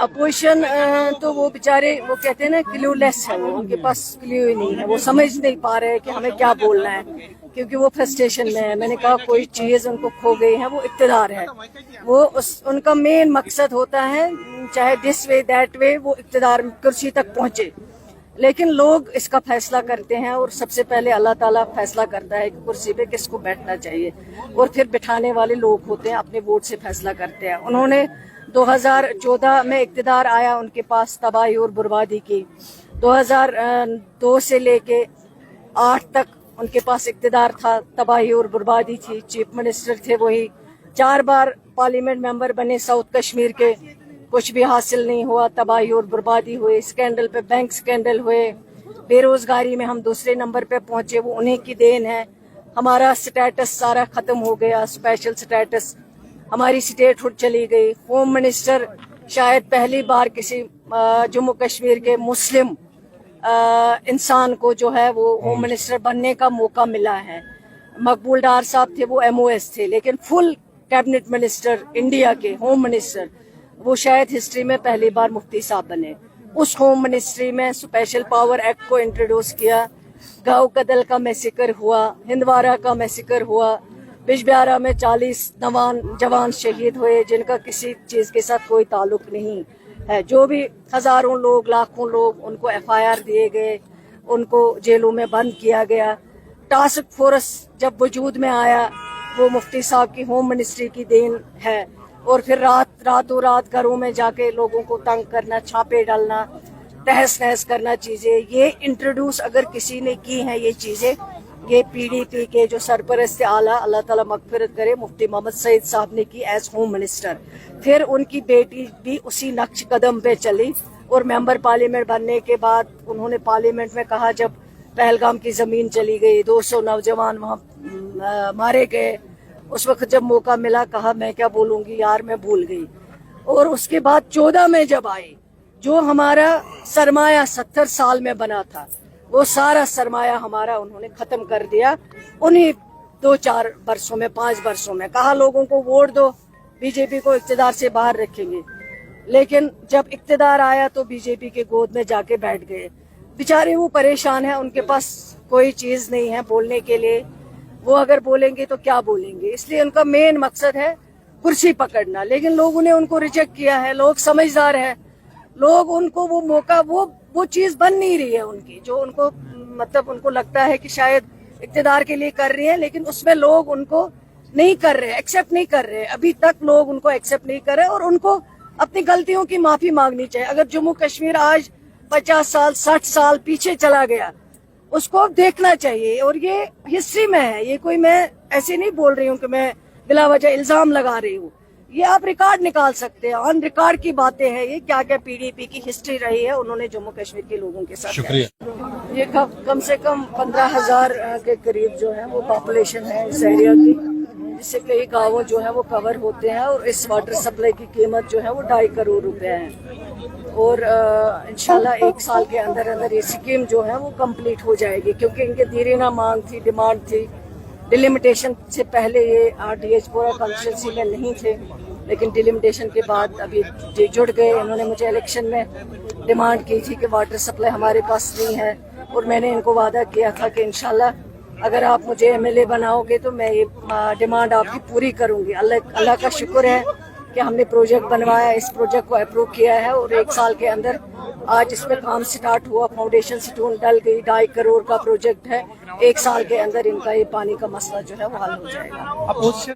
Opposition तो वो बेचारे वो कहते हैं ना क्लूलेस है, वो उनके पास क्ल्यू ही नहीं है, वो समझ नहीं पा रहे हैं कि हमें क्या बोलना है, क्योंकि वो फ्रस्ट्रेशन में है। मैंने कहा कोई चीज़ उनको खो गई है, वो इक़्तिदार है, वो उनका मेन मकसद होता है चाहे दिस वे दैट वे वो इक़्तिदार कुर्सी तक पहुँचे। लेकिन लोग इसका फैसला करते हैं और सबसे पहले अल्लाह ताला फैसला करता है कि कुर्सी पे किसको बैठना चाहिए, और फिर बिठाने वाले लोग होते हैं अपने वोट से फैसला करते हैं। उन्होंने 2014 में इक़्तिदार आया, उनके पास तबाही और बर्बादी की। 2002 से लेके 8 तक उनके पास इक़्तिदार था, तबाही और बर्बादी थी, चीफ मिनिस्टर थे वही, 4 बार पार्लियामेंट मेंबर बने साउथ कश्मीर के, कुछ भी हासिल नहीं हुआ, तबाही और बर्बादी हुई, स्कैंडल पे बैंक स्कैंडल हुए, बेरोजगारी में हम दूसरे नंबर पे पहुंचे, वो उन्हीं की देन है। हमारा स्टेटस सारा खत्म हो गया, स्पेशल स्टेटस, हमारी स्टेटहुड चली गई। होम मिनिस्टर शायद पहली बार किसी जम्मू कश्मीर के मुस्लिम इंसान को जो है वो होम मिनिस्टर बनने का मौका मिला है। मकबूल डार साहब थे, वो MOS थे, लेकिन फुल कैबिनेट मिनिस्टर इंडिया के होम मिनिस्टर वो शायद हिस्ट्री में पहली बार मुफ्ती साहब बने। उस होम मिनिस्ट्री में स्पेशल पावर एक्ट को इंट्रोड्यूस किया, गाँव कदल का मैसेकर हुआ, हिंदवारा का मैसेकर हुआ, बिजबिहारा में 40 जवान शहीद हुए जिनका किसी चीज़ के साथ कोई ताल्लुक नहीं है। जो भी हजारों लोग, लाखों लोग, उनको FIR दिए गए, उनको जेलों में बंद किया गया। टास्क फोर्स जब वजूद में आया वो मुफ्ती साहब की होम मिनिस्ट्री की देन है। और फिर रातों रात घरों में जाके लोगों को तंग करना, छापे डालना, तहस नहस करना चीज़ें, ये इंट्रोड्यूस अगर किसी ने की हैं ये चीज़ें, ये PDP के जो सरपरस्त आला, अल्लाह ताला मगफिरत करे, मुफ्ती मोहम्मद सईद साहब ने की एज होम मिनिस्टर। फिर उनकी बेटी भी उसी नक्श कदम पे चली और मेंबर पार्लियामेंट बनने के बाद उन्होंने पार्लियामेंट में कहा, जब पहलगाम की ज़मीन चली गई, 200 नौजवान वहाँ मारे गए, उस वक्त जब मौका मिला कहा मैं क्या बोलूँगी यार, मैं भूल गई। और उसके बाद 14 में जब आई, जो हमारा सरमाया 70 साल में बना था, वो सारा सरमाया हमारा उन्होंने खत्म कर दिया उन्हीं 2-4 वर्षों में, 5 वर्षों में। कहा लोगों को वोट दो, बीजेपी को इक़्तिदार से बाहर रखेंगे, लेकिन जब इक़्तिदार आया तो बीजेपी के गोद में जाके बैठ गए। बेचारे वो परेशान है, उनके पास कोई चीज़ नहीं है बोलने के लिए, वो अगर बोलेंगे तो क्या बोलेंगे, इसलिए उनका मेन मकसद है कुर्सी पकड़ना। लेकिन लोगों ने उनको रिजेक्ट किया है, लोग समझदार है, लोग उनको वो मौका, वो चीज़ बन नहीं रही है उनकी, जो उनको मतलब उनको लगता है कि शायद इक़्तिदार के लिए कर रही है, लेकिन उसमें लोग उनको नहीं कर रहे, एक्सेप्ट नहीं कर रहे। अभी तक लोग उनको एक्सेप्ट नहीं कर रहे और उनको अपनी गलतियों की माफ़ी मांगनी चाहिए। अगर जम्मू कश्मीर आज 50 साल 60 साल पीछे चला गया, उसको देखना चाहिए, और ये हिस्ट्री में है, ये कोई मैं ऐसे नहीं बोल रही हूँ कि मैं बिला वजह इल्जाम लगा रही हूँ, ये आप रिकॉर्ड निकाल सकते हैं, ऑन रिकॉर्ड की बातें हैं ये, क्या क्या PDP की हिस्ट्री रही है उन्होंने जम्मू कश्मीर के लोगों के साथ। शुक्रिया। ये कम से कम 15,000 के करीब जो है वो पॉपुलेशन है इस एरिया की, जिससे कई गाँव जो है वो कवर होते हैं, और इस वाटर सप्लाई की कीमत जो है वो 2.5 करोड़ रुपए है। और इंशाल्लाह 1 साल के अंदर अंदर ये स्कीम जो है वो कंप्लीट हो जाएगी, क्योंकि इनके दीरीना मांग थी, डिमांड थी। डिलिमिटेशन से पहले ये RDH पूरा कॉन्स्टिट्यूंसी में नहीं थे, लेकिन डिलिमिटेशन के बाद अभी जुड़ गए। इन्होंने मुझे इलेक्शन में डिमांड की थी कि वाटर सप्लाई हमारे पास नहीं है, और मैंने इनको वादा किया था कि इंशाल्लाह अगर आप मुझे MLA बनाओगे तो मैं ये डिमांड आपकी पूरी करूँगी। अल्लाह का शुक्र है कि हमने प्रोजेक्ट बनवाया, इस प्रोजेक्ट को अप्रूव किया है, और 1 साल के अंदर आज इस पे काम स्टार्ट हुआ, फाउंडेशन स्टोन डल गई, 2.5 करोड़ का प्रोजेक्ट है। 1 साल के अंदर इनका ये पानी का मसला जो है वो हल हो जाएगा।